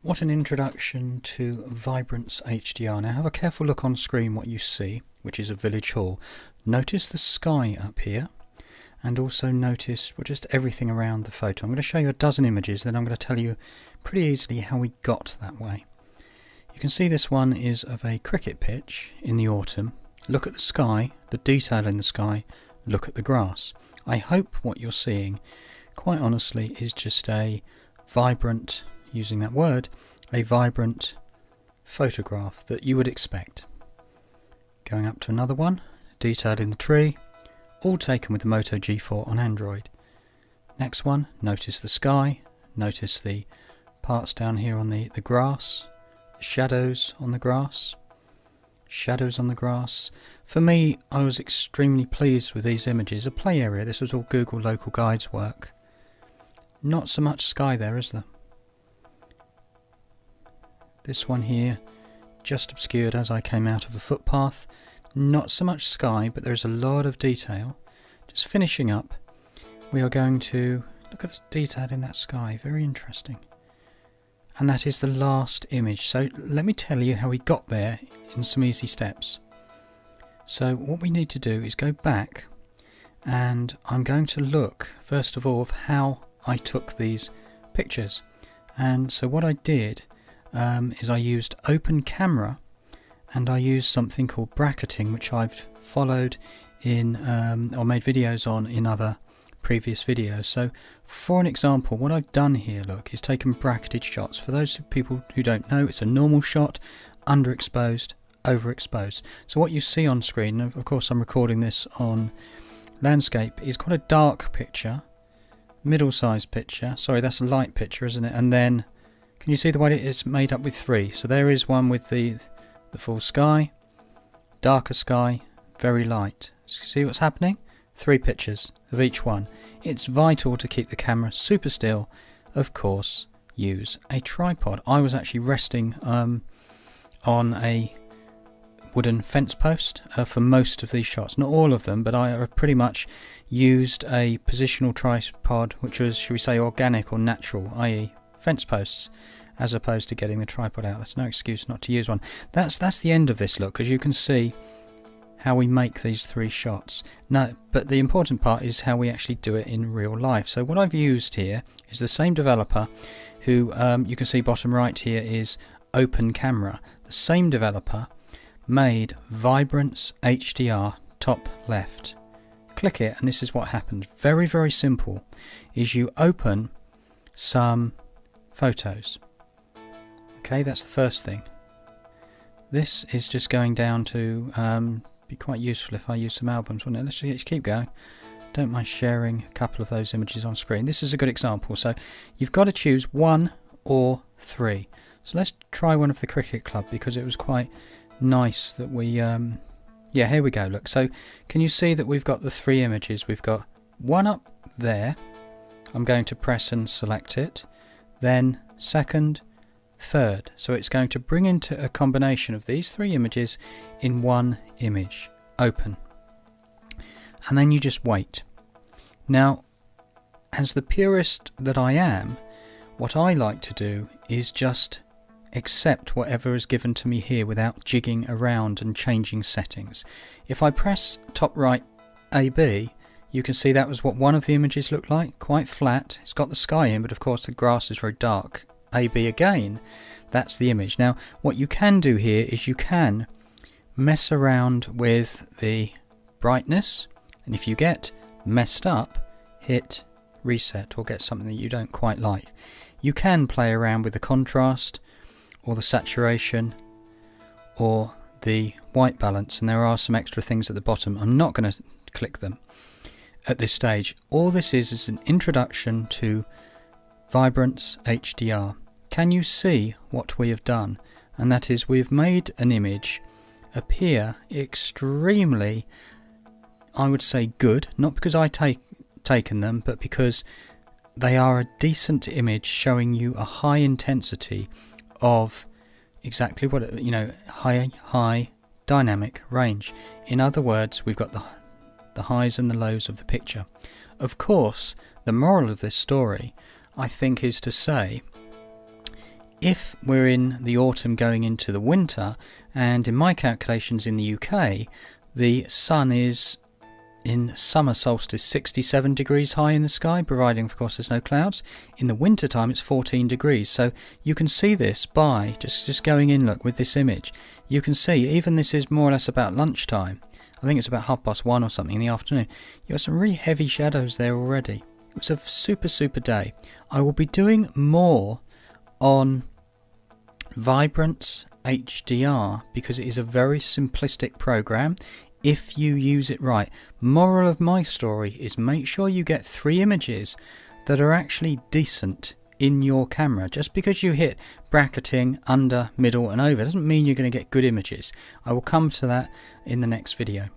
What an introduction to Vibrance HDR. Now have a careful look on screen what you see, which is a village hall. Notice the sky up here, and also notice just everything around the photo. I'm going to show you a dozen images, then I'm going to tell you pretty easily how we got that way. You can see this one is of a cricket pitch in the autumn. Look at the sky, the detail in the sky, look at the grass. I hope what you're seeing, quite honestly, is just a vibrant, using that word, a vibrant photograph that you would expect. Going up to another one, detail in the tree, all taken with the Moto G4 on Android. Next one, notice the sky, notice the parts down here on the grass, the shadows on the grass. Shadows on the grass. For me, I was extremely pleased with these images. A play area, this was all Google Local Guides work. Not so much sky there, is there? This one here, just obscured as I came out of a footpath. Not so much sky, but there's a lot of detail. Just finishing up, we are going to look at the detail in that sky. Very interesting. And that is the last image. So let me tell you how we got there in some easy steps. So what we need to do is go back, and I'm going to look first of all of how I took these pictures. And so what I did is I used open camera, and I used something called bracketing, which I've followed in or made videos on in other previous videos. So for an example, what I've done here, look, is taken bracketed shots. For those people who don't know, it's a normal shot, underexposed, overexposed. So what you see on screen, of course I'm recording this on landscape, is quite a dark picture, middle-sized picture. Sorry, that's a light picture, isn't it? And then can you see the way it is made up with three? So there is one with the full sky, darker sky, very light. See what's happening? Three pictures of each one. It's vital to keep the camera super still. Of course, use a tripod. I was actually resting on a wooden fence post for most of these shots. Not all of them, but I pretty much used a positional tripod, which was, should we say, organic or natural, i.e. fence posts, as opposed to getting the tripod out. That's no excuse not to use one. That's the end of this look, as you can see how we make these three shots. No, but the important part is how we actually do it in real life. So what I've used here is the same developer who, you can see bottom right here is open camera. The same developer made Vibrance HDR top left. Click it and this is what happens. Very, very simple. Is you open some photos. Okay, that's the first thing. This is just going down to be quite useful if I use some albums, wouldn't it? Let's just keep going. Don't mind sharing a couple of those images on screen. This is a good example. So you've got to choose one or three. So let's try one of the cricket club, because it was quite nice that we yeah, here we go. Look, so can you see that we've got the three images? We've got one up there. I'm going to press and select it, then second, third. So it's going to bring into a combination of these three images in one image. Open. And then you just wait. Now, as the purist that I am, what I like to do is just accept whatever is given to me here without jigging around and changing settings. If I press top right AB, you can see that was what one of the images looked like, quite flat. It's got the sky in, but of course the grass is very dark. AB again, that's the image. Now what you can do here is you can mess around with the brightness, and if you get messed up, hit reset or get something that you don't quite like. You can play around with the contrast or the saturation or the white balance, and there are some extra things at the bottom. I'm not going to click them at this stage. All this is an introduction to Vibrance HDR. Can you see what we have done? And that is, we've made an image appear extremely, I would say, good, not because I taken them, but because they are a decent image showing you a high intensity of exactly what, high dynamic range. In other words, we've got the highs and the lows of the picture. Of course, the moral of this story, I think, is to say, if we're in the autumn going into the winter, and in my calculations in the UK, the sun is in summer solstice 67 degrees high in the sky, providing of course there's no clouds. In the winter time it's 14 degrees, so you can see this by just going in. Look, with this image you can see, even this is more or less about lunchtime, I think it's about 1:30 or something in the afternoon, you have some really heavy shadows there already. It was a super day. I will be doing more on Vibrance HDR because it is a very simplistic program if you use it right. Moral of my story is make sure you get 3 images that are actually decent in your camera. Just because you hit bracketing, under, middle and over doesn't mean you're going to get good images. I will come to that in the next video.